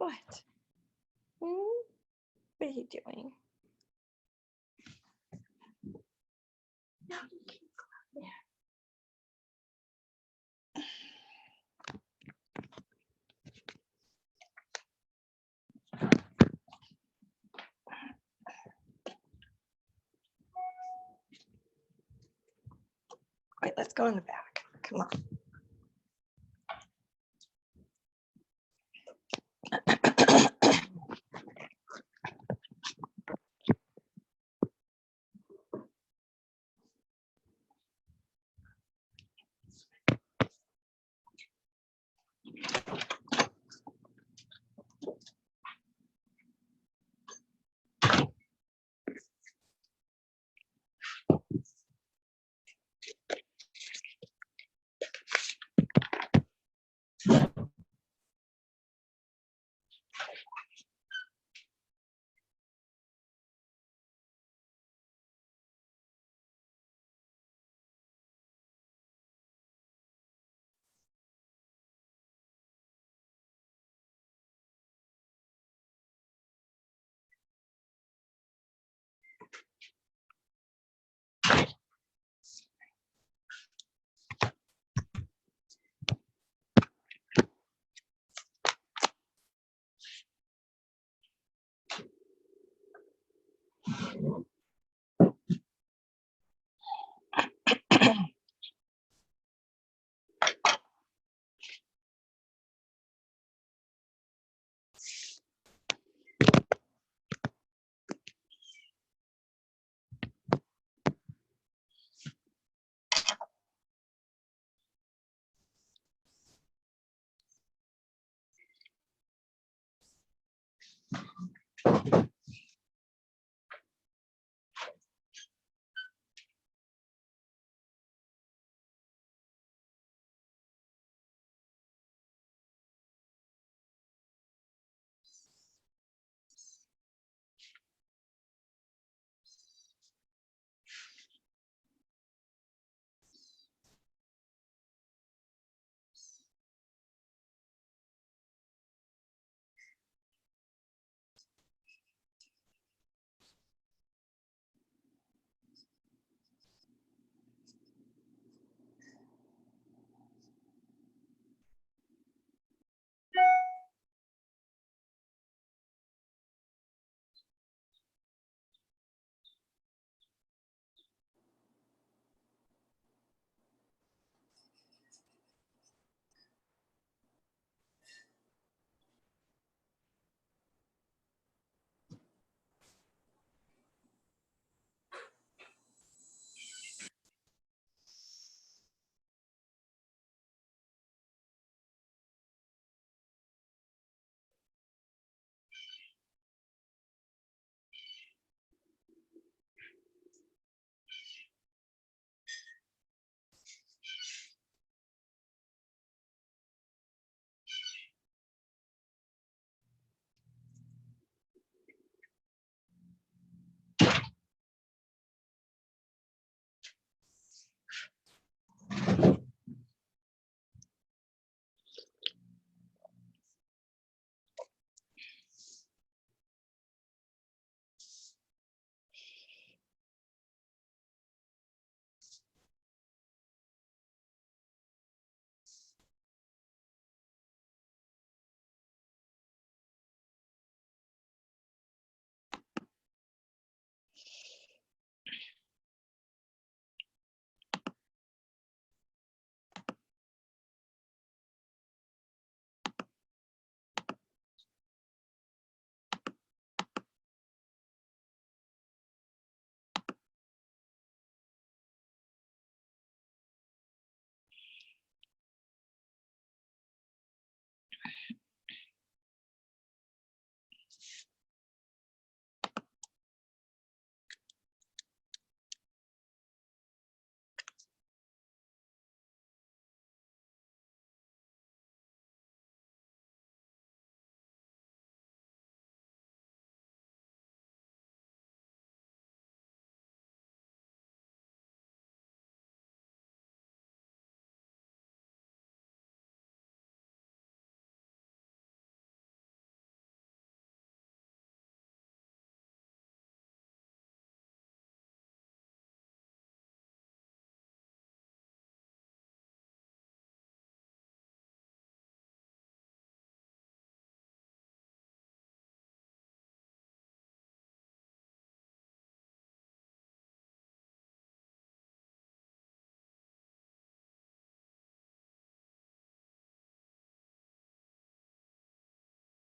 What? What are you doing? Yeah. Wait, let's go in the back. Come on.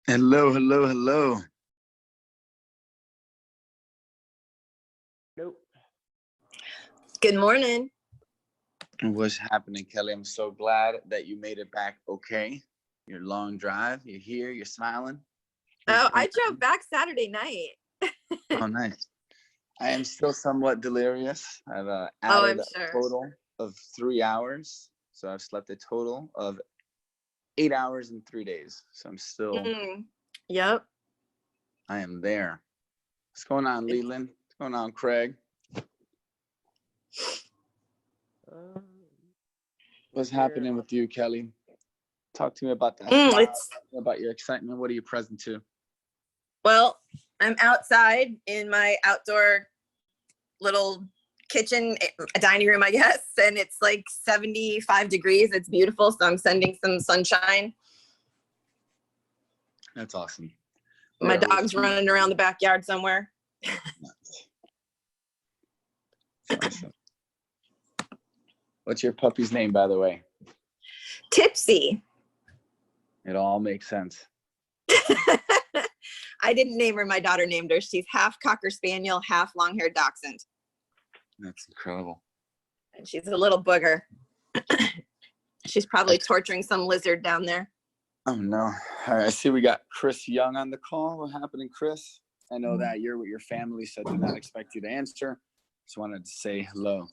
Hello, hello, hello. Nope. Good morning. What's happening, Kelly? I'm so glad that you made it back okay. Your long drive, you're here, you're smiling. Oh, I drove back Saturday night. Oh, nice. I am still somewhat delirious. I've I'm added sure. a total of 3 hours. So I've slept a total of 8 hours in 3 days. So I'm still, Yep. I am there. What's going on, Leland? What's going on, Craig? What's happening with you, Kelly? Talk to me about that. About your excitement. What are you present to? Well, I'm outside in my outdoor little kitchen, a dining room, I guess, and it's like 75 degrees. It's beautiful, so I'm sending some sunshine. That's awesome. My dog's running around the backyard somewhere. Awesome. What's your puppy's name, by the way? Tipsy. It all makes sense. I didn't name her. My daughter named her. She's half Cocker Spaniel, half long-haired Dachshund. That's incredible. And she's a little booger. She's probably torturing some lizard down there. Oh, no. All right. I see we got Chris Young on the call. What happening, Chris? I know that you're with your family, so I did not expect you to answer. Just wanted to say hello.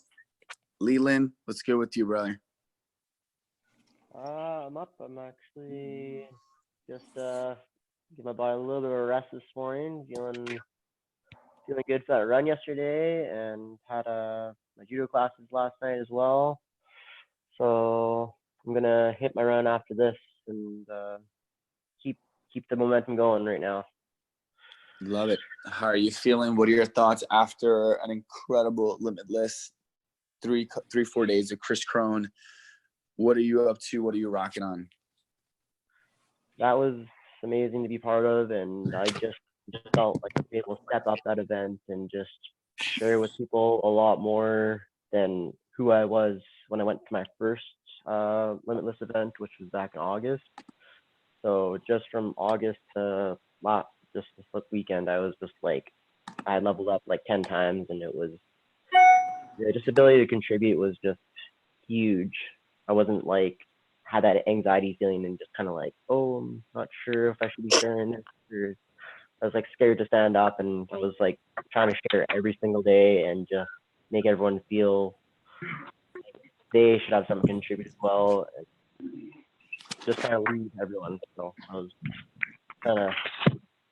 Leland, what's good with you, brother? I'm up. I'm actually just give my body a little bit of a rest this morning. Feeling good for that run yesterday, and had my judo classes last night as well. So I'm gonna hit my run after this and keep the momentum going right now. Love it. How are you feeling? What are your thoughts after an incredible limitless 4 days of Chris Crone? What are you up to? What are you rocking on? That was amazing to be part of, and I just felt like I'd be able to step up that event and just share with people a lot more than who I was when I went to my first limitless event, which was back in August. So just from August to just this weekend, I was just like, I leveled up like 10 times, and it was just ability to contribute was just huge. I wasn't like had that anxiety feeling and just kind of like, oh, I'm not sure if I should be sharing this, or I was like scared to stand up, and I was like trying to share every single day and just make everyone feel they should have something to contribute as well, and just kind of lead everyone. So I was trying to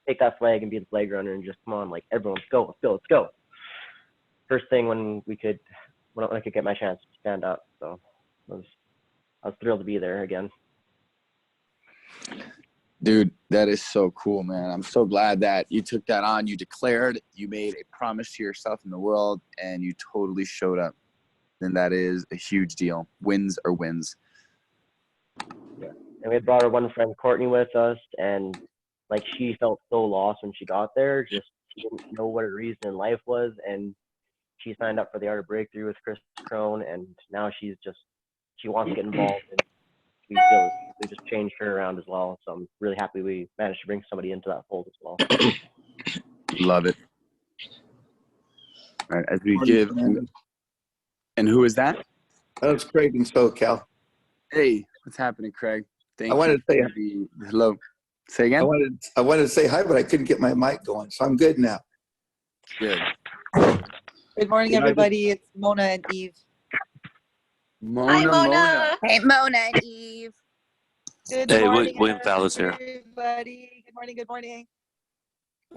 take that flag and be the flag runner and just come on, like everyone, let's go. First thing when I could get my chance to stand up. So I was thrilled to be there again. Dude, that is so cool, man. I'm so glad that you took that on. You declared, you made a promise to yourself in the world, and you totally showed up. And that is a huge deal. Wins are wins. Yeah. And we had brought our one friend Courtney with us, and like she felt so lost when she got there. Just she didn't know what her reason in life was, and she signed up for the Art of Breakthrough with Chris Crone, and now she wants to get involved, and we just changed her around as well. So I'm really happy we managed to bring somebody into that fold as well. Love it. All right, as we give, and who is that? That's Craig in SoCal. Hey, what's happening, Craig? I wanted to say hello. Say again. I wanted to say hi, but I couldn't get my mic going, so I'm good now. Good. Good morning, everybody. It's Mona and Eve. Hi, Mona. Hey, Mona and Eve. Good Hey, morning, William Fowler's here. everybody. Good morning. Good morning.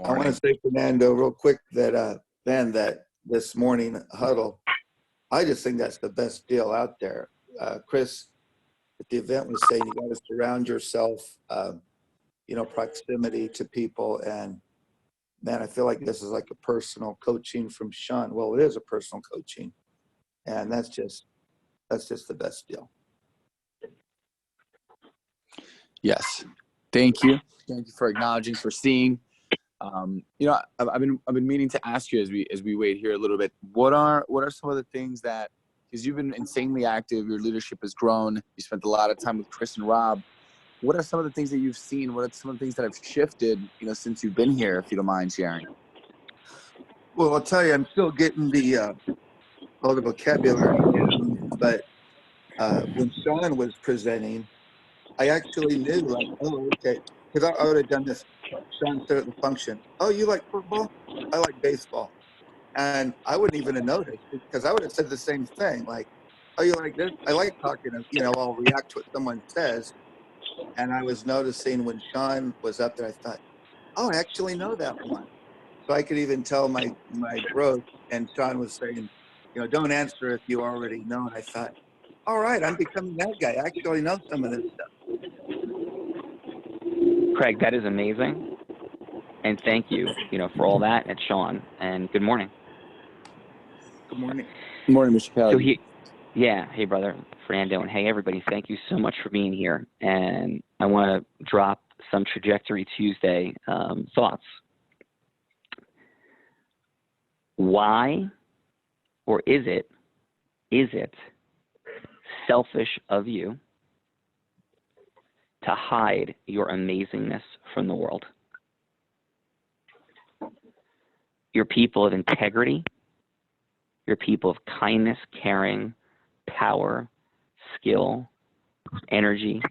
I want to say, Fernando, real quick that that this morning huddle, I just think that's the best deal out there. Chris at the event was saying you got to surround yourself, proximity to people, and man, I feel like this is like a personal coaching from Sean. Well, it is a personal coaching, and that's just the best deal. Yes. Thank you. Thank you for acknowledging, for seeing. I've been meaning to ask you as we wait here a little bit. What are some of the things that, because you've been insanely active, your leadership has grown. You spent a lot of time with Chris and Rob. what are some of the things that you've seen? What are some of the things that have shifted, since you've been here, if you don't mind sharing? Well, I'll tell you, I'm still getting all the vocabulary down, but when Sean was presenting, I actually knew, like, oh, okay, because I would have done this. Sean said at the function, oh, you like football? I like baseball. And I wouldn't even have noticed because I would have said the same thing, like, oh, you like this? I like talking, I'll react to what someone says. And I was noticing when Sean was up there, I thought, oh, I actually know that one. So I could even tell my growth. And Sean was saying, don't answer if you already know. And I thought, all right, I'm becoming that guy. I actually know some of this stuff. Craig, that is amazing. And thank you, for all that. And Sean, and good morning. Good morning. Good morning, Mr. Kelly. Hey, brother, Fernando, and hey, everybody, thank you so much for being here. And I want to drop some Trajectory Tuesday thoughts. Why, or is it selfish of you to hide your amazingness from the world? You're people of integrity. You're people of kindness, caring, power, skill, energy,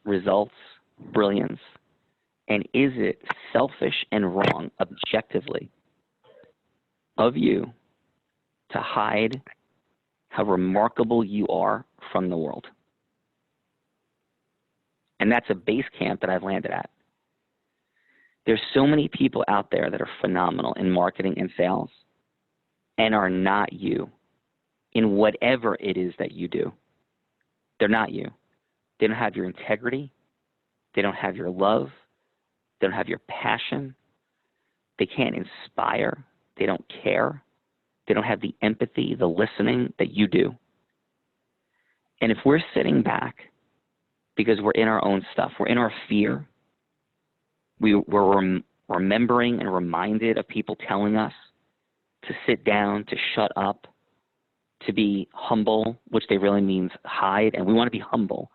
results, brilliance. And is it selfish and wrong objectively of you to hide how remarkable you are from the world? And that's a base camp that I've landed at. There's so many people out there that are phenomenal in marketing and sales and are not you in whatever it is that you do. They're not you. They don't have your integrity. They don't have your love. They don't have your passion. They can't inspire. They don't care. They don't have the empathy, the listening that you do. And if we're sitting back because we're in our own stuff, we're in our fear, we're remembering and reminded of people telling us to sit down, to shut up, to be humble, which they really means hide. And we want to be humble,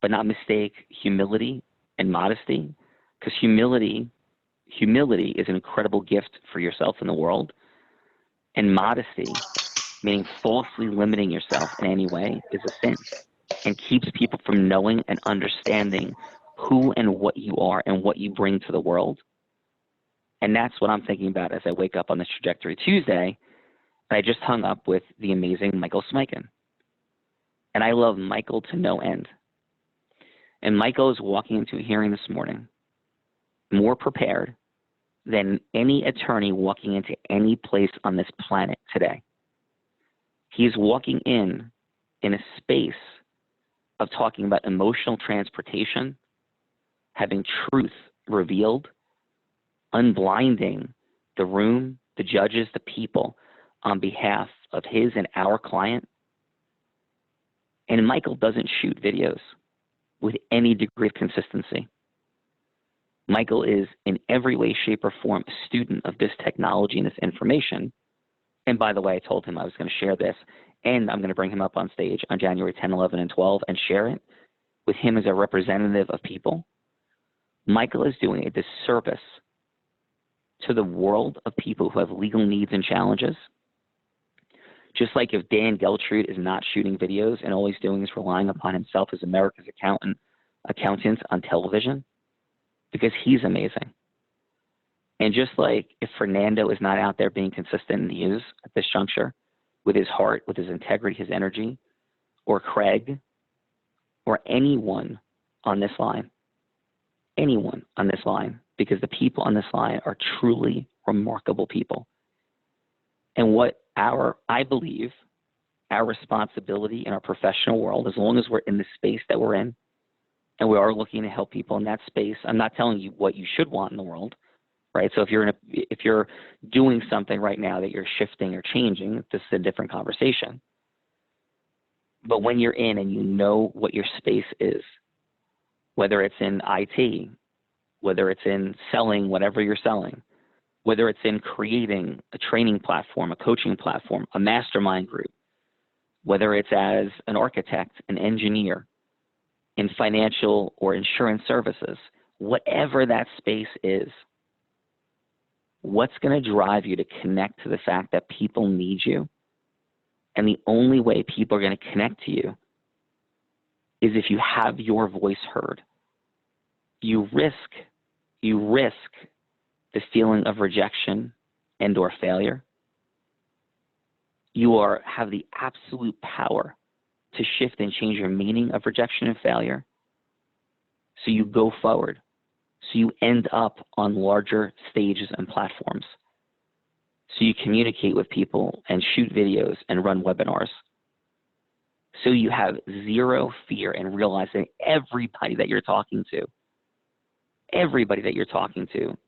but not mistake humility and modesty, because humility is an incredible gift for yourself in the world. And modesty, meaning falsely limiting yourself in any way, is a sin and keeps people from knowing and understanding who and what you are and what you bring to the world. And that's what I'm thinking about as I wake up on this Trajectory Tuesday. And I just hung up with the amazing Michael Smikin. And I love Michael to no end. And Michael is walking into a hearing this morning more prepared than any attorney walking into any place on this planet today. He's walking in a space of talking about emotional transportation, having truth revealed, unblinding the room, the judges, the people on behalf of his and our client. And Michael doesn't shoot videos with any degree of consistency. Michael is in every way, shape, or form a student of this technology and this information. And by the way, I told him I was going to share this, and I'm going to bring him up on stage on January 10, 11, and 12 and share it with him as a representative of people. Michael is doing a disservice to the world of people who have legal needs and challenges. Just like if Dan Geltrude is not shooting videos and all he's doing is relying upon himself as America's accountant on television, because he's amazing. And just like if Fernando is not out there being consistent in the news at this juncture with his heart, with his integrity, his energy, or Craig, or anyone on this line, because the people on this line are truly remarkable people. And what I believe our responsibility in our professional world, as long as we're in the space that we're in, and we are looking to help people in that space. I'm not telling you what you should want in the world, right? So if you're doing something right now that you're shifting or changing, this is a different conversation. But when you're in and you know what your space is, whether it's in IT, whether it's in selling whatever you're selling, whether it's in creating a training platform, a coaching platform, a mastermind group, whether it's as an architect, an engineer, in financial or insurance services, whatever that space is, what's going to drive you to connect to the fact that people need you? And the only way people are going to connect to you is if you have your voice heard. You risk the feeling of rejection and or failure. You have the absolute power to shift and change your meaning of rejection and failure. So you go forward. So you end up on larger stages and platforms. So you communicate with people and shoot videos and run webinars. So you have zero fear in realizing everybody that you're talking to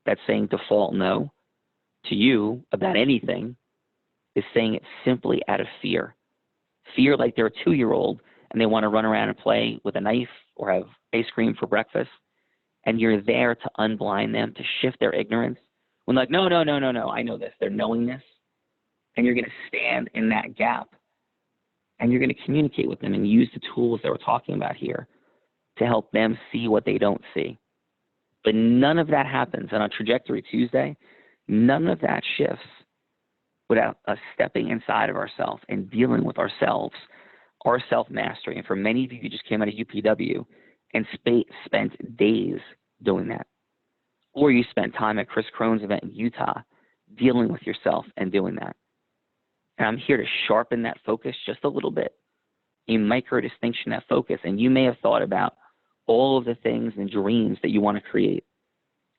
that's saying default no to you about anything is saying it simply out of fear. Fear like they're a 2-year-old and they want to run around and play with a knife or have ice cream for breakfast. And you're there to unblind them, to shift their ignorance. When like, no, I know this. They're knowing this. And you're going to stand in that gap. And you're going to communicate with them and use the tools that we're talking about here to help them see what they don't see. But none of that happens. And on Trajectory Tuesday, none of that shifts without us stepping inside of ourselves and dealing with ourselves, our self-mastery. And for many of you who just came out of UPW and spent days doing that, or you spent time at Chris Crone's event in Utah dealing with yourself and doing that. And I'm here to sharpen that focus just a little bit, a micro distinction, that focus. And you may have thought about all of the things and dreams that you want to create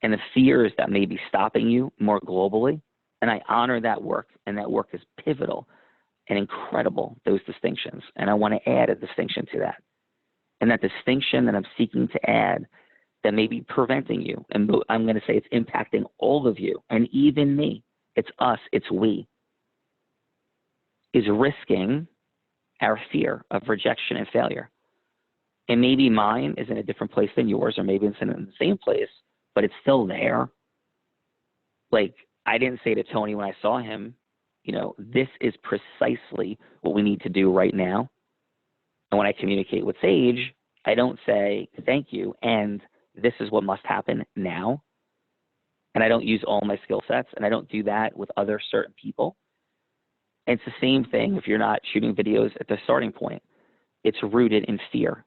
and the fears that may be stopping you more globally. And I honor that work, and that work is pivotal and incredible, those distinctions. And I want to add a distinction to that. And that distinction that I'm seeking to add that may be preventing you, and I'm going to say it's impacting all of you, and even me, it's us, it's we, is risking our fear of rejection and failure. And maybe mine is in a different place than yours, or maybe it's in the same place, but it's still there. Like, I didn't say to Tony when I saw him, this is precisely what we need to do right now. And when I communicate with Sage, I don't say thank you and this is what must happen now. And I don't use all my skill sets, and I don't do that with other certain people. And it's the same thing if you're not shooting videos at the starting point. It's rooted in fear.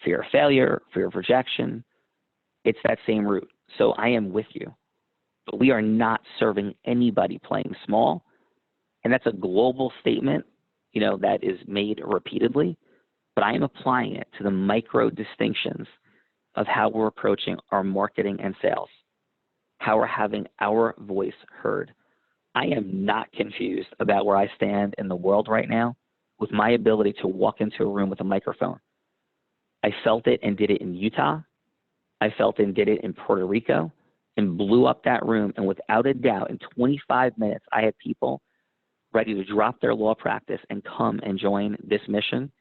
Fear of failure, fear of rejection. It's that same root. So I am with you. But we are not serving anybody playing small. And that's a global statement, that is made repeatedly. But I am applying it to the micro distinctions of how we're approaching our marketing and sales, how we're having our voice heard. I am not confused about where I stand in the world right now with my ability to walk into a room with a microphone. I felt it and did it in Utah. I felt it and did it in Puerto Rico and blew up that room. And without a doubt, in 25 minutes, I had people ready to drop their law practice and come and join this mission,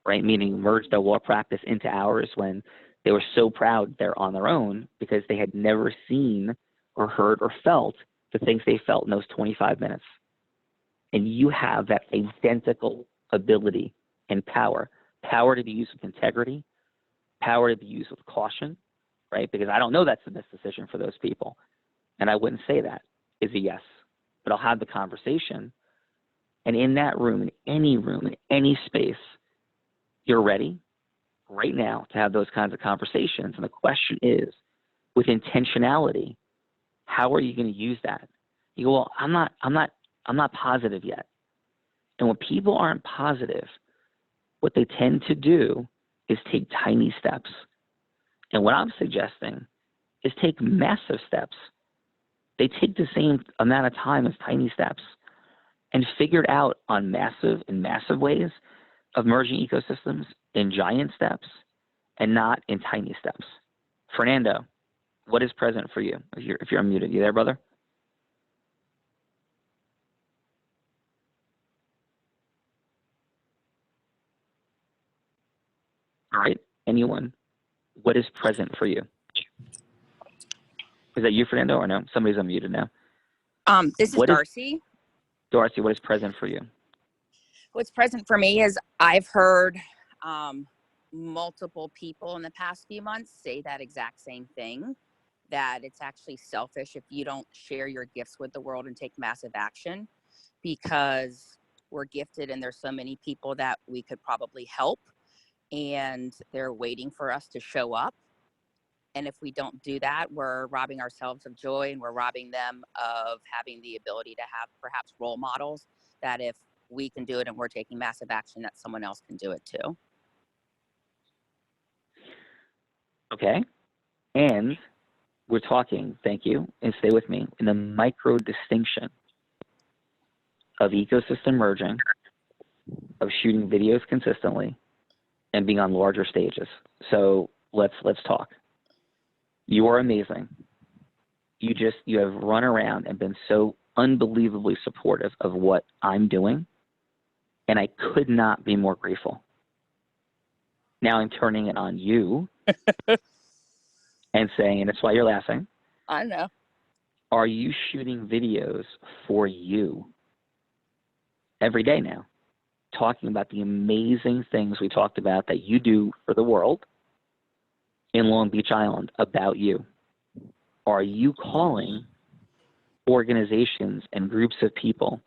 right? Meaning merge their law practice into ours when they were so proud they're on their own because they had never seen or heard or felt the things they felt in those 25 minutes. And you have that identical ability and power to be used with integrity, power to be used with caution, right? Because I don't know that's the best decision for those people. And I wouldn't say that is a yes, but I'll have the conversation. And in that room, in any space, you're ready right now to have those kinds of conversations. And the question is, with intentionality, how are you going to use that? You go, well, I'm not positive yet. And when people aren't positive, what they tend to do is take tiny steps. And what I'm suggesting is take massive steps. They take the same amount of time as tiny steps and figure it out on massive ways of merging ecosystems in giant steps and not in tiny steps. Fernando, what is present for you? If you're unmuted, you there, brother? All right, anyone, what is present for you? Is that you, Fernando, or no? Somebody's unmuted now. This is Darcy. Darcy, what is present for you? What's present for me is I've heard multiple people in the past few months say that exact same thing, that it's actually selfish if you don't share your gifts with the world and take massive action, because we're gifted and there's so many people that we could probably help, and they're waiting for us to show up. And if we don't do that, we're robbing ourselves of joy, and we're robbing them of having the ability to have perhaps role models that if we can do it and we're taking massive action, that someone else can do it too. Okay. And we're talking, thank you, and stay with me, in the micro distinction of ecosystem merging, of shooting videos consistently, and being on larger stages. So let's talk. You are amazing. You have run around and been so unbelievably supportive of what I'm doing, and I could not be more grateful. Now I'm turning it on you and saying, and that's why you're laughing, I know. are you shooting videos for you every day now, talking about the amazing things we talked about that you do for the world in Long Beach Island about you? Are you calling organizations and groups of people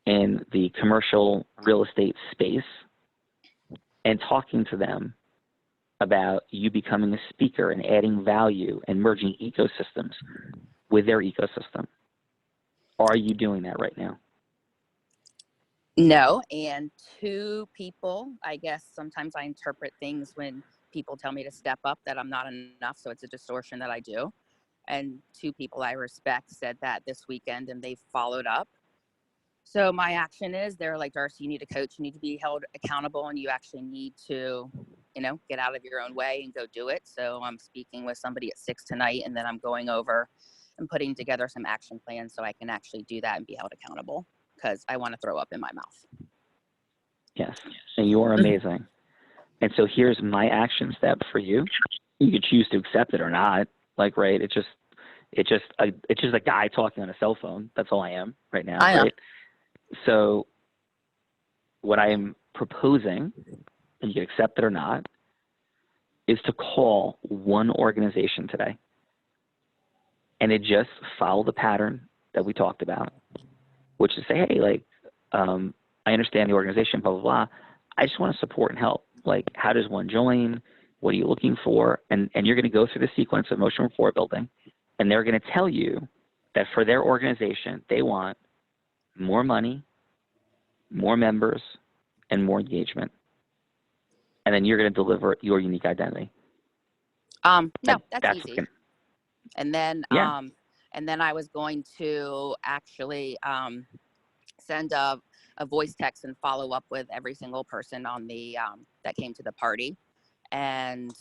in the commercial real estate space and talking to them about you becoming a speaker and adding value and merging ecosystems with their ecosystem? Are you doing that right now? No, and two people, I guess sometimes I interpret things when people tell me to step up that I'm not enough, so it's a distortion that I do. And two people I respect said that this weekend, and they followed up. So my action is, they're like, Darcy, you need a coach, you need to be held accountable, and you actually need to, get out of your own way and go do it. So I'm speaking with somebody at 6 tonight, and then I'm going over and putting together some action plans so I can actually do that and be held accountable, because I want to throw up in my mouth. Yes, and you are amazing. And so here's my action step for you. You could choose to accept it or not. Like, right? It's just a guy talking on a cell phone. That's all I am right now. I know. Right? So what I am proposing, and you can accept it or not, is to call one organization today, and it just follow the pattern that we talked about, which is say, hey, like, I understand the organization, blah, blah, blah. I just want to support and help. Like, how does one join? What are you looking for? And you're going to go through the sequence of motion rapport building, and they're going to tell you that for their organization, they want more money, more members, and more engagement. And then you're going to deliver your unique identity. No, that's easy. Gonna, and then, yeah. And then I was going to actually send a voice text and follow up with every single person on the that came to the party, and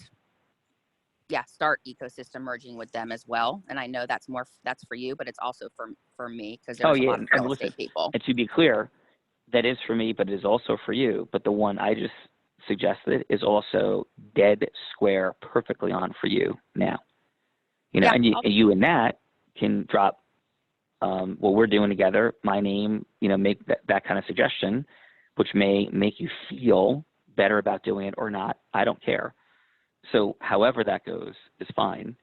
start ecosystem merging with them as well. And I know that's for you, but it's also for me, because there's a lot of real estate people. And to be clear, that is for me, but it is also for you. But the one I just suggested is also dead square, perfectly on for you now. And you and Nat can drop what we're doing together, my name, make that kind of suggestion, which may make you feel better about doing it or not. I don't care. So however that goes is fine.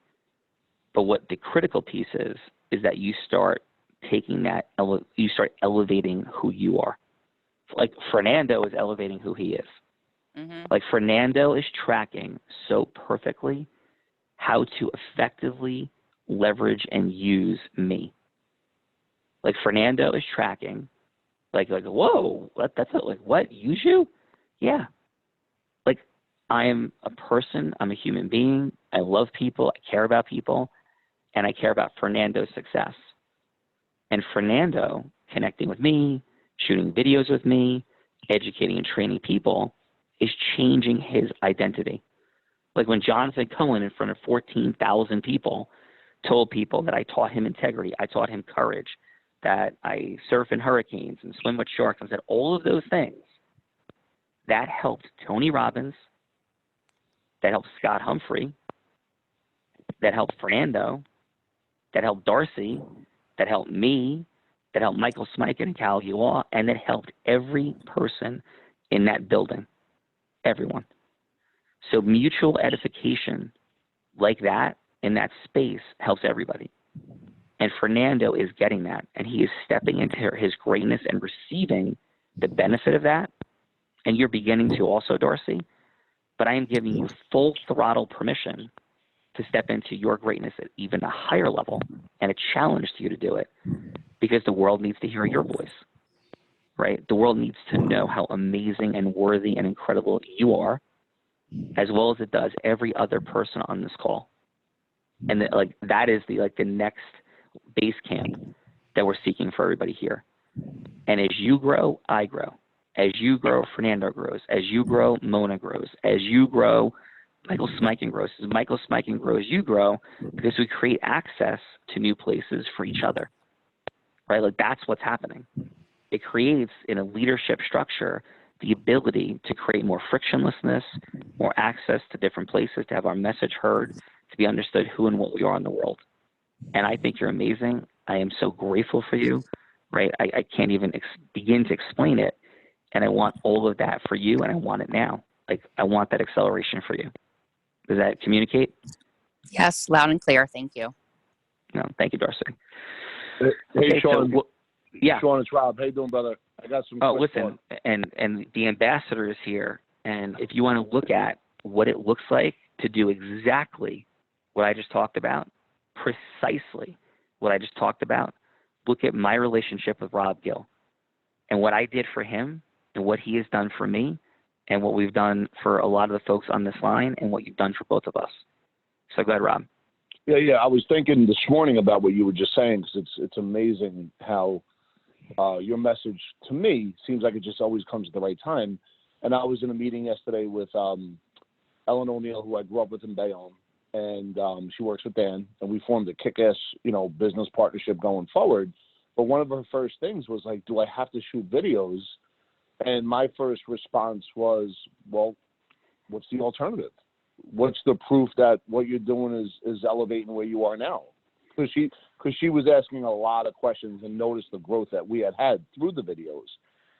But what the critical piece is that you start taking that, you start elevating who you are. Like Fernando is elevating who he is. Mm-hmm. Like Fernando is tracking so perfectly how to effectively leverage and use me. Like Fernando is tracking, like whoa, that's like what, use you? Yeah. Like I am a person, I'm a human being, I love people, I care about people, and I care about Fernando's success. And Fernando connecting with me, shooting videos with me, educating and training people is changing his identity. Like when Jonathan Cohen in front of 14,000 people told people that I taught him integrity, I taught him courage, that I surf in hurricanes and swim with sharks, and said all of those things, that helped Tony Robbins, that helped Scott Humphrey, that helped Fernando, that helped Darcy, that helped me, that helped Michael Smike and Cal Law, and that helped every person in that building, everyone. So mutual edification like that in that space helps everybody. And Fernando is getting that, and he is stepping into his greatness and receiving the benefit of that. And you're beginning to also, Darcy. But I am giving you full throttle permission to step into your greatness at even a higher level, and a challenge to you to do it, because the world needs to hear your voice, right? The world needs to know how amazing and worthy and incredible you are, as well as it does every other person on this call. And that is the next base camp that we're seeking for everybody here. And as you grow, I grow. As you grow, Fernando grows. As you grow, Mona grows. As you grow, Michael Smikin grows. As Michael Smikin grows, you grow, because we create access to new places for each other, right? Like, that's what's happening. It creates, in a leadership structure, the ability to create more frictionlessness, more access to different places, to have our message heard, to be understood who and what we are in the world. And I think you're amazing. I am so grateful for you, right? I can't even begin to explain it. And I want all of that for you, and I want it now. Like, I want that acceleration for you. Does that communicate? Yes, loud and clear. Thank you. No, thank you, Darcy. Hey, Okay, Sean. Yeah. Sean, it's Rob. How you doing, brother? I got some. Oh, listen, and the ambassador is here, and if you want to look at what it looks like to do exactly what I just talked about, precisely what I just talked about, look at my relationship with Rob Gill, and what I did for him, and what he has done for me, and what we've done for a lot of the folks on this line, and what you've done for both of us. So go ahead, Rob. Yeah. I was thinking this morning about what you were just saying, because it's amazing how your message to me seems like it just always comes at the right time. And I was in a meeting yesterday with Ellen O'Neill, who I grew up with in Bayonne, and she works with Dan, and we formed a kick-ass, business partnership going forward. But one of her first things was like, do I have to shoot videos? And my first response was, well, what's the alternative? What's the proof that what you're doing is elevating where you are now? Because she was asking a lot of questions and noticed the growth that we had through the videos.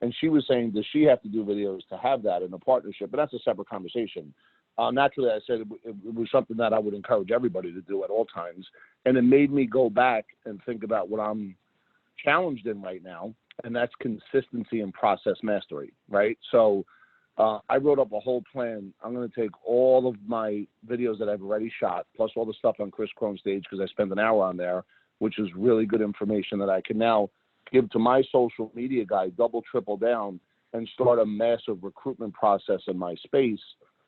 And she was saying, does she have to do videos to have that in a partnership? But that's a separate conversation. Naturally, I said it was something that I would encourage everybody to do at all times. And it made me go back and think about what I'm challenged in right now, and that's consistency and process mastery, right? So I wrote up a whole plan. I'm going to take all of my videos that I've already shot, plus all the stuff on Chris Crohn's stage, because I spent an hour on there, which is really good information that I can now give to my social media guy, double, triple down, and start a massive recruitment process in my space,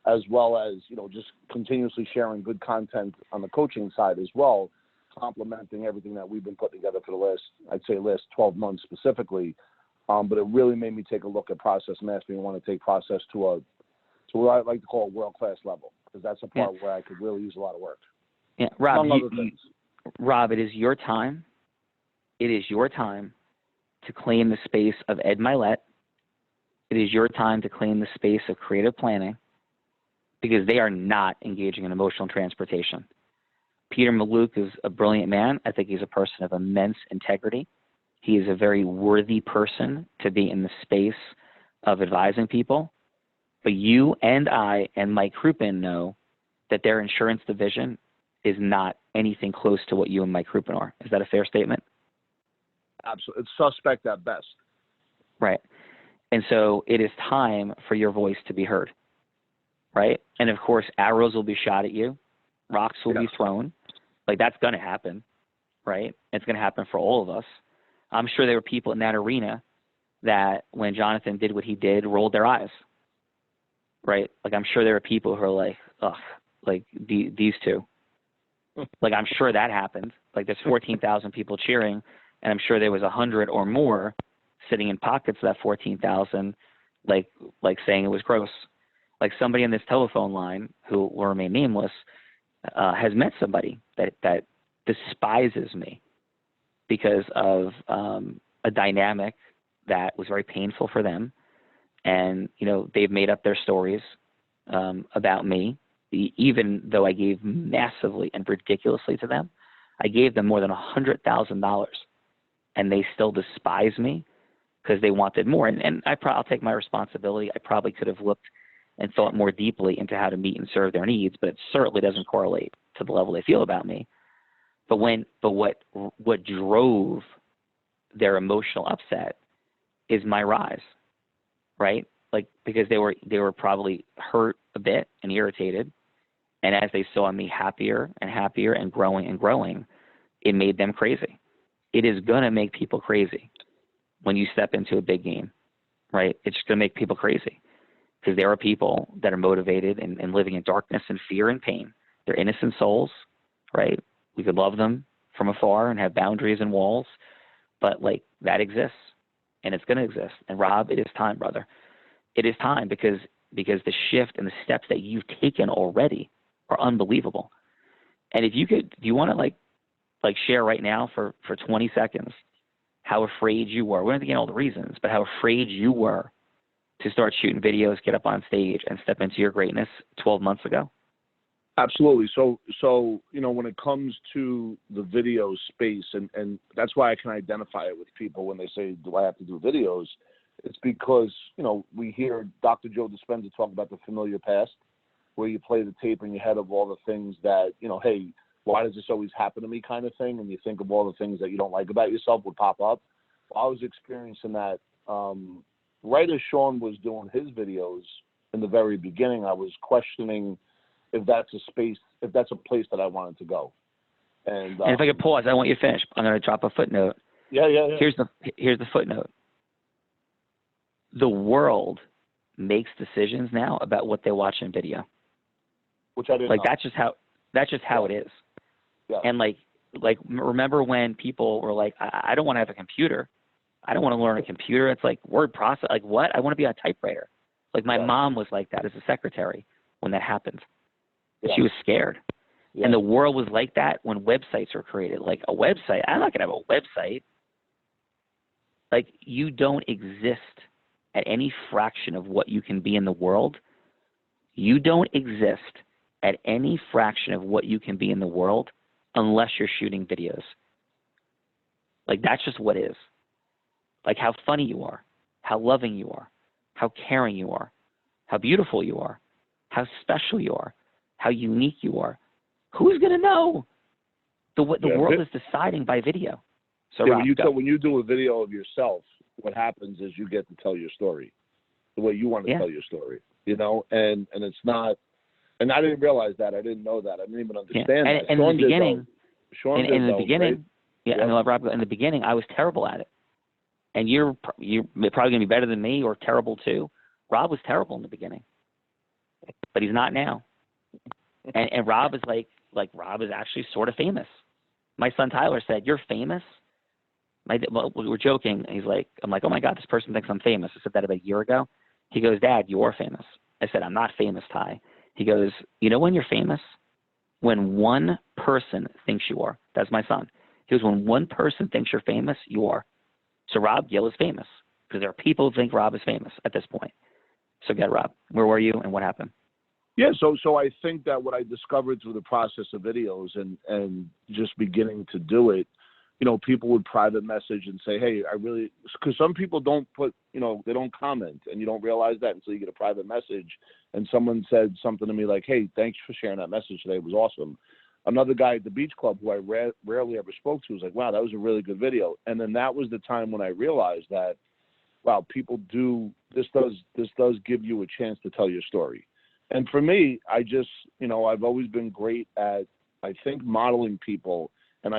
as well as, just continuously sharing good content on the coaching side as well, complementing everything that we've been putting together for the last 12 months specifically. But it really made me take a look at process mastery and want to take process to what I like to call a world-class level, because that's a part where I could really use a lot of work. Yeah, Rob, among other things. Rob, it is your time. It is your time to claim the space of Ed Milet. It is your time to claim the space of creative planning, because they are not engaging in emotional transportation. Peter Maluk is a brilliant man. I think he's a person of immense integrity. He is a very worthy person to be in the space of advising people. But you and I and Mike Crouppen know that their insurance division is not anything close to what you and Mike Crouppen are. Is that a fair statement? Absolutely. It's suspect at best. Right. And so it is time for your voice to be heard. Right. And of course, arrows will be shot at you. Rocks will be thrown. Like, that's going to happen. Right. It's going to happen for all of us. I'm sure there were people in that arena that when Jonathan did what he did, rolled their eyes. Right. Like, I'm sure there were people who are like, ugh, like these two. Like, I'm sure that happened. Like, there's 14,000 people cheering, and I'm sure there was 100 or more sitting in pockets of that 14,000, like saying it was gross. Like, somebody on this telephone line who will remain nameless has met somebody that despises me because of a dynamic that was very painful for them. And, they've made up their stories about me, even though I gave massively and ridiculously to them. I gave them more than $100,000, and they still despise me because they wanted more. And I'll take my responsibility. I probably could have looked and thought more deeply into how to meet and serve their needs, but it certainly doesn't correlate to the level they feel about me. But what drove their emotional upset is my rise, right? Like, because they were probably hurt a bit and irritated. And as they saw me happier and happier and growing, it made them crazy. It is going to make people crazy when you step into a big game, right? It's going to make people crazy because there are people that are motivated and living in darkness and fear and pain. They're innocent souls, right? We could love them from afar and have boundaries and walls, but like that exists and it's going to exist. And Rob, it is time, brother. It is time because the shift and the steps that you've taken already are unbelievable. And if you want to like share right now for 20 seconds how afraid you were. We don't have to get all the reasons, but how afraid you were to start shooting videos, get up on stage, and step into your greatness 12 months ago? Absolutely. So when it comes to the video space, and that's why I can identify it with people when they say, do I have to do videos? It's because, we hear Dr. Joe Dispenza talk about the familiar past, where you play the tape in your head of all the things that, hey, why does this always happen to me kind of thing? And you think of all the things that you don't like about yourself would pop up. Well, I was experiencing that right as Sean was doing his videos in the very beginning. I was questioning if that's a place that I wanted to go. And if I could pause, I want you to finish. I'm going to drop a footnote. Yeah. Here's the footnote. The world makes decisions now about what they watch in video. Which I didn't know. That's just how it is. Yeah. And like remember when people were like, I don't want to have a computer. I don't want to learn a computer. It's like word process. Like what? I want to be on a typewriter. Like my mom was like that as a secretary when that happened. Yeah. She was scared. Yeah. And the world was like that when websites were created. Like a website, I'm not going to have a website. Like you don't exist at any fraction of what you can be in the world. You don't exist at any fraction of what you can be in the world unless you're shooting videos. Like that's just what is. Like how funny you are, how loving you are, how caring you are, how beautiful you are, how special you are, how unique you are. Who's going to know? The world is deciding by video. So yeah, Rob, when you do a video of yourself, what happens is you get to tell your story the way you want to tell your story, and it's not, and I didn't realize that. I didn't know that. I didn't even understand that. And in the beginning, Sean in the beginning, right? yeah, I mean, Rob, in the beginning, I was terrible at it. And you're probably going to be better than me or terrible too. Rob was terrible in the beginning, but he's not now. And Rob is like Rob is actually sort of famous. My son Tyler said, "You're famous." Well, we were joking. I'm like, "Oh my God, this person thinks I'm famous." I said that about a year ago. He goes, "Dad, you're famous." I said, "I'm not famous, Ty." He goes, "You know when you're famous? When one person thinks you are." That's my son. He goes, "When one person thinks you're famous, you are." So Rob Gill is famous because there are people who think Rob is famous at this point. So get Rob. Where were you and what happened? Yeah, so I think that what I discovered through the process of videos and just beginning to do it, people would private message and say, hey, because some people don't put, they don't comment, and you don't realize that until you get a private message. And someone said something to me like, hey, thanks for sharing that message today. It was awesome. Another guy at the beach club who I rarely ever spoke to was like, wow, that was a really good video. And then that was the time when I realized that, wow, people this does give you a chance to tell your story. And for me, I just, I've always been great at, I think, modeling people and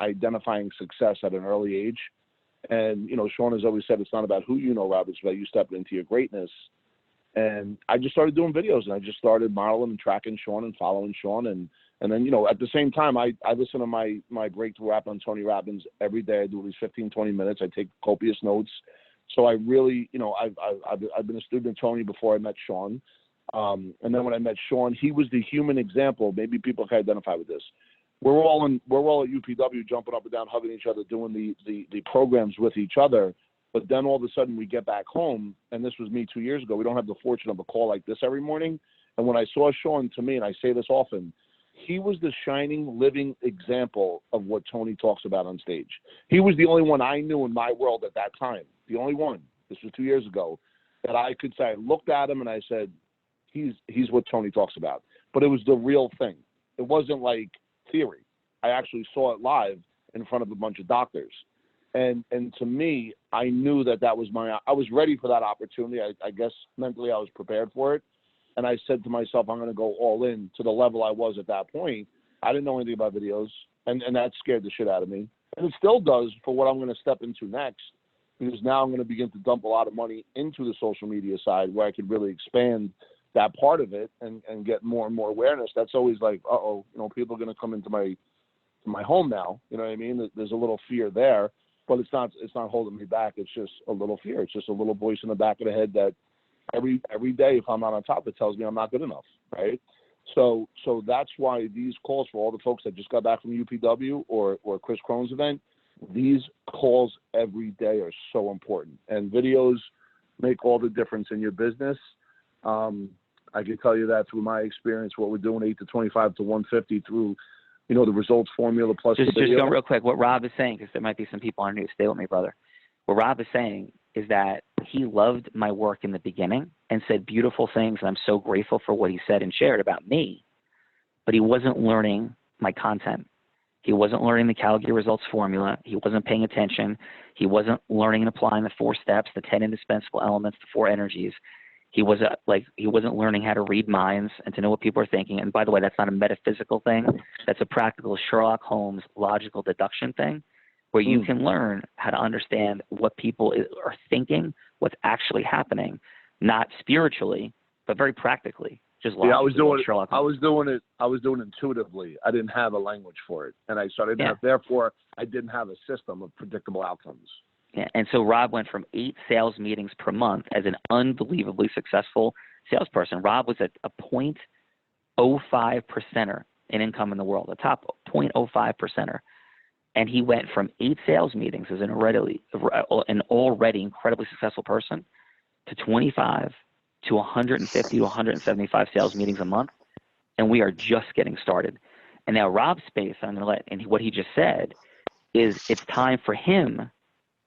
identifying success at an early age. And, Sean has always said it's not about who you know, Rob, it's about you stepping into your greatness. And I just started doing videos, and I just started modeling and tracking Sean and following Sean. And then, at the same time, I listen to my breakthrough app on Tony Robbins every day. I do at least 15, 20 minutes. I take copious notes. So I really, I've been a student of Tony before I met Sean. And then when I met Sean, he was the human example. Maybe people can identify with this. We're all at UPW jumping up and down, hugging each other, doing the programs with each other. But then all of a sudden we get back home, and this was me 2 years ago. We don't have the fortune of a call like this every morning. And when I saw Sean, to me, and I say this often, he was the shining, living example of what Tony talks about on stage. He was the only one I knew in my world at that time, the only one, this was 2 years ago, that I could say, I looked at him and I said, he's what Tony talks about. But it was the real thing. It wasn't like theory. I actually saw it live in front of a bunch of doctors. And to me, I knew that was I was ready for that opportunity. I guess mentally I was prepared for it. And I said to myself, I'm going to go all in to the level I was at that point. I didn't know anything about videos, and that scared the shit out of me. And it still does for what I'm going to step into next, because now I'm going to begin to dump a lot of money into the social media side where I could really expand that part of it and get more and more awareness. That's always like, people are going to come into my home now. You know what I mean? There's a little fear there, but it's not holding me back. It's just a little fear. It's just a little voice in the back of the head that every day, if I'm not on top, it tells me I'm not good enough, right? So that's why these calls for all the folks that just got back from UPW or Chris Crone's event, these calls every day are so important. And videos make all the difference in your business. I can tell you that through my experience, what we're doing 8 to 25 to 150 through, the results formula plus Just the video. go real quick. What Rob is saying, because there might be some people on new. Stay with me, brother. What Rob is saying is that he loved my work in the beginning and said beautiful things, and I'm so grateful for what he said and shared about me, but he wasn't learning my content. He wasn't learning the Calgary results formula. He wasn't paying attention. He wasn't learning and applying the 4 steps, the 10 indispensable elements, the 4 energies. He wasn't learning how to read minds and to know what people are thinking. And by the way, that's not a metaphysical thing. That's a practical Sherlock Holmes logical deduction thing, where you can learn how to understand what people are thinking, what's actually happening, not spiritually, but very practically. Just logically. Yeah, I was doing it. Sherlock Holmes. I was doing it intuitively. I didn't have a language for it, and therefore I didn't have a system of predictable outcomes. Yeah, and so Rob went from 8 sales meetings per month as an unbelievably successful salesperson. Rob was a 0.05 percenter in income in the world, a top 0.05 percenter. And he went from 8 sales meetings as an already incredibly successful person to 25 to 150 to 175 sales meetings a month. And we are just getting started. And now Rob's space, what he just said is it's time for him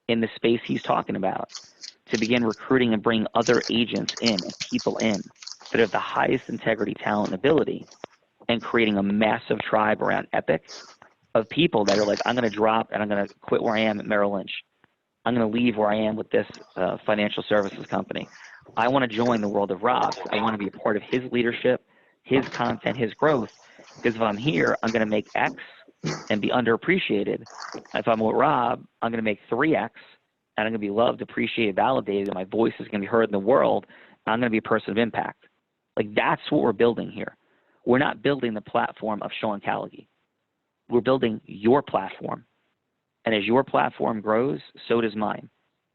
in the space he's talking about to begin recruiting and bring other agents in and people in that have the highest integrity, talent, and ability, and creating a massive tribe around Epic of people that are like, I'm going to drop and I'm going to quit where I am at Merrill Lynch. I'm going to leave where I am with this financial services company. I want to join the world of Rob. I want to be a part of his leadership, his content, his growth, because if I'm here, I'm going to make X and be underappreciated. If I'm with Rob, I'm going to make 3X, and I'm going to be loved, appreciated, validated, and my voice is going to be heard in the world. I'm going to be a person of impact. Like, that's what we're building here. We're not building the platform of Sean Callaghy. We're building your platform. And as your platform grows, so does mine,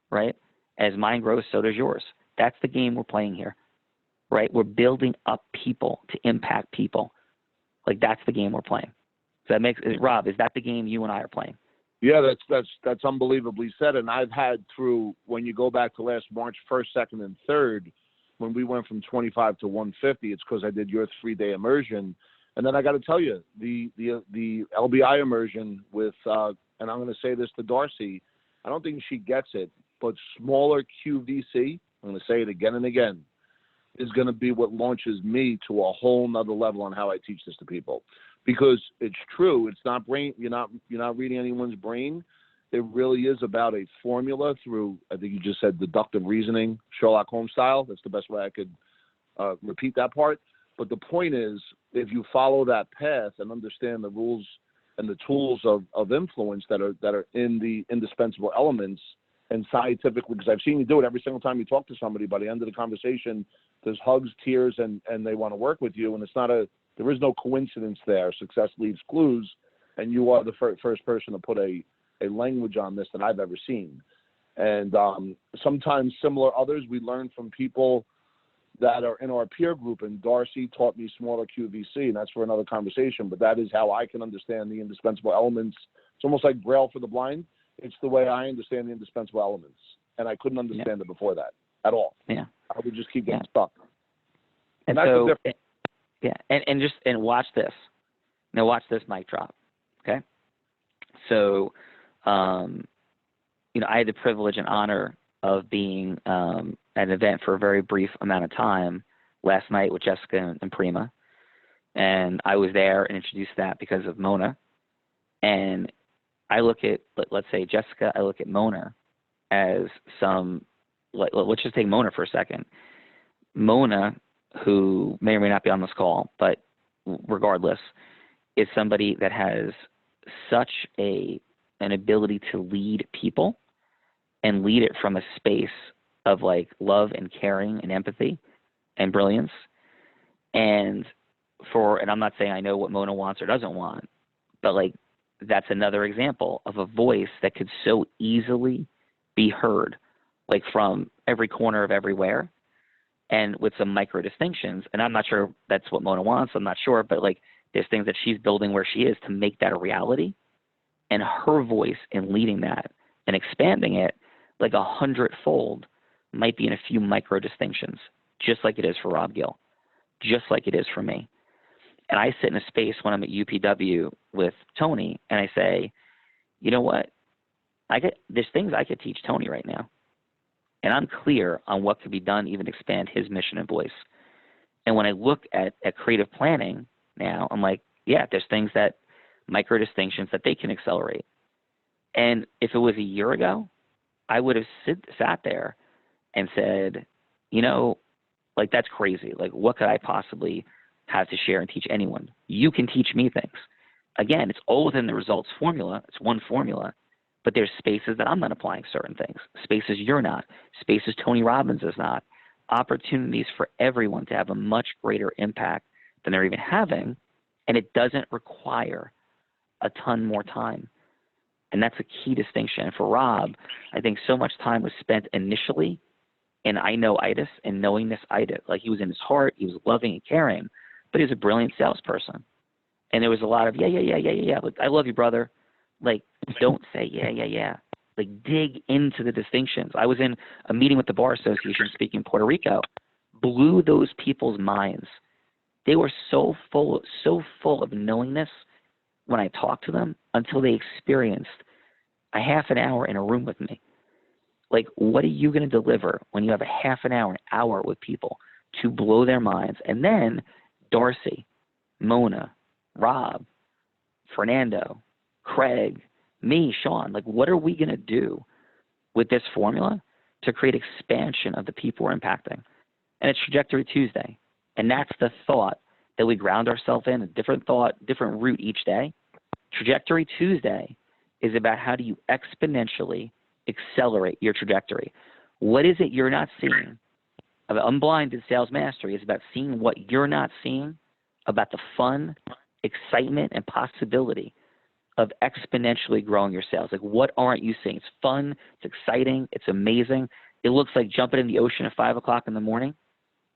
right? As mine grows, so does yours. That's the game we're playing here, right? We're building up people to impact people. Like, that's the game we're playing. So Rob, is that the game you and I are playing? Yeah, that's unbelievably said. And I've had through, when you go back to last March 1st, 2nd, and 3rd, when we went from 25 to 150, it's because I did your 3-day immersion. And then I got to tell you, the LBI immersion with, and I'm going to say this to Darcy, I don't think she gets it, but smaller QVC, I'm going to say it again and again, is going to be what launches me to a whole nother level on how I teach this to people. Because it's true, it's not brain. You're not reading anyone's brain. It really is about a formula through, I think you just said, deductive reasoning, Sherlock Holmes style. That's the best way I could repeat that part. But the point is, if you follow that path and understand the rules and the tools of influence that are in the indispensable elements, and scientifically, because I've seen you do it every single time you talk to somebody. By the end of the conversation, there's hugs, tears, and they want to work with you. And there is no coincidence there. Success leaves clues, and you are the first person to put a language on this that I've ever seen. And sometimes similar others, we learn from people that are in our peer group, and Darcy taught me smaller QVC, and that's for another conversation, but that is how I can understand the indispensable elements. It's almost like Braille for the blind. It's the way I understand the indispensable elements, and I couldn't understand it before that at all. Yeah, I would just keep getting stuck. And that's so, the difference. And watch this. Now watch this mic drop. Okay. So, I had the privilege and honor of being at an event for a very brief amount of time last night with Jessica and Prima. And I was there and introduced that because of Mona. And I look at, let's say Jessica, I look at Mona as let's just take Mona for a second. Mona, who may or may not be on this call, but regardless, is somebody that has such an ability to lead people and lead it from a space of like love and caring and empathy and brilliance. And I'm not saying I know what Mona wants or doesn't want, but like that's another example of a voice that could so easily be heard, like from every corner of everywhere, and with some micro distinctions. And I'm not sure that's what Mona wants. I'm not sure, but like there's things that she's building where she is to make that a reality. And her voice in leading that and expanding it like 100-fold might be in a few micro distinctions, just like it is for Rob Gill, just like it is for me. And I sit in a space when I'm at UPW with Tony and I say, you know what? There's things I could teach Tony right now. And I'm clear on what could be done, even to expand his mission and voice. And when I look at creative planning now, I'm like, yeah, there's things that micro distinctions that they can accelerate. And if it was a year ago, I would have sat there and said, you know, like that's crazy. Like what could I possibly have to share and teach anyone? You can teach me things. Again, it's all within the results formula. It's one formula, but there's spaces that I'm not applying certain things, spaces you're not, spaces Tony Robbins is not, opportunities for everyone to have a much greater impact than they're even having. And it doesn't require a ton more time. And that's a key distinction. And for Rob, I think so much time was spent initially in I know itis and knowing this itis. Like he was in his heart, he was loving and caring, but he was a brilliant salesperson. And there was a lot of, yeah. Like, I love you, brother. Like, don't say, yeah. Like, dig into the distinctions. I was in a meeting with the Bar Association speaking in Puerto Rico, blew those people's minds. They were so full of knowingness when I talked to them until they experienced a half an hour in a room with me. Like, what are you going to deliver when you have a half an hour with people to blow their minds? And then Darcy, Mona, Rob, Fernando, Craig, me, Sean, like what are we going to do with this formula to create expansion of the people we're impacting? And it's Trajectory Tuesday. And that's the thought that we ground ourselves in, a different thought, different route each day. Trajectory Tuesday is about how do you exponentially accelerate your trajectory. What is it you're not seeing? Unblinded Sales Mastery is about seeing what you're not seeing, about the fun, excitement, and possibility of exponentially growing your sales. Like, what aren't you seeing? It's fun, it's exciting, it's amazing. It looks like jumping in the ocean at 5 o'clock in the morning.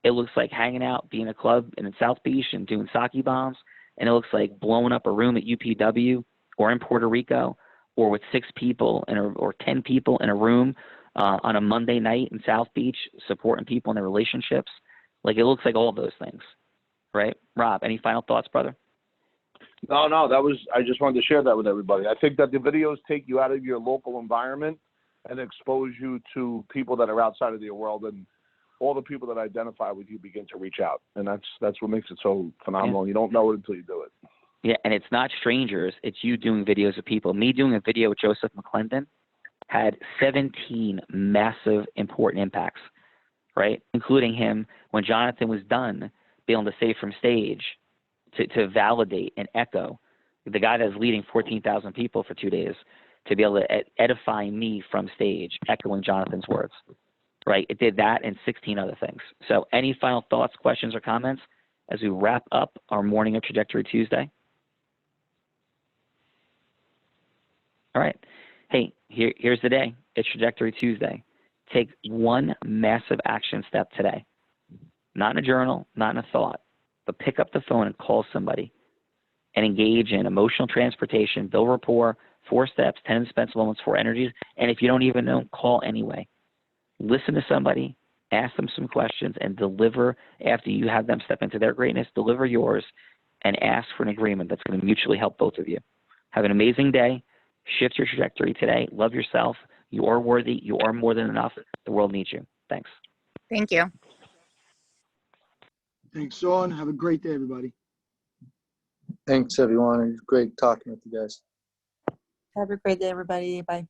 It looks like hanging out, being in a club in South Beach and doing sake bombs. And it looks like blowing up a room at UPW or in Puerto Rico or with 6 people or 10 people in a room on a Monday night in South Beach, supporting people in their relationships. Like, it looks like all of those things, right? Rob, any final thoughts, brother? No, I just wanted to share that with everybody. I think that the videos take you out of your local environment and expose you to people that are outside of your world, and all the people that identify with you begin to reach out. And that's what makes it so phenomenal. Yeah. You don't know it until you do it. Yeah, and it's not strangers. It's you doing videos of people. Me doing a video with Joseph McClendon had 17 massive, important impacts, right? Including him, when Jonathan was done, being able to say from stage, to validate and echo, the guy that's leading 14,000 people for 2 days, to be able to edify me from stage, echoing Jonathan's words, right? It did that and 16 other things. So any final thoughts, questions, or comments as we wrap up our morning of Trajectory Tuesday? All right. Hey, here's the day. It's Trajectory Tuesday. Take one massive action step today. Not in a journal, not in a thought, but pick up the phone and call somebody and engage in emotional transportation, build rapport, 4 steps, 10 indispensable moments, 4 energies. And if you don't even know, call anyway. Listen to somebody, ask them some questions, and deliver after you have them step into their greatness. Deliver yours and ask for an agreement that's going to mutually help both of you. Have an amazing day. Shift your trajectory today. Love yourself. You are worthy. You are more than enough. The world needs you. Thanks. Thank you. Thanks, Sean. Have a great day, everybody. Thanks, everyone. It was great talking with you guys. Have a great day, everybody. Bye.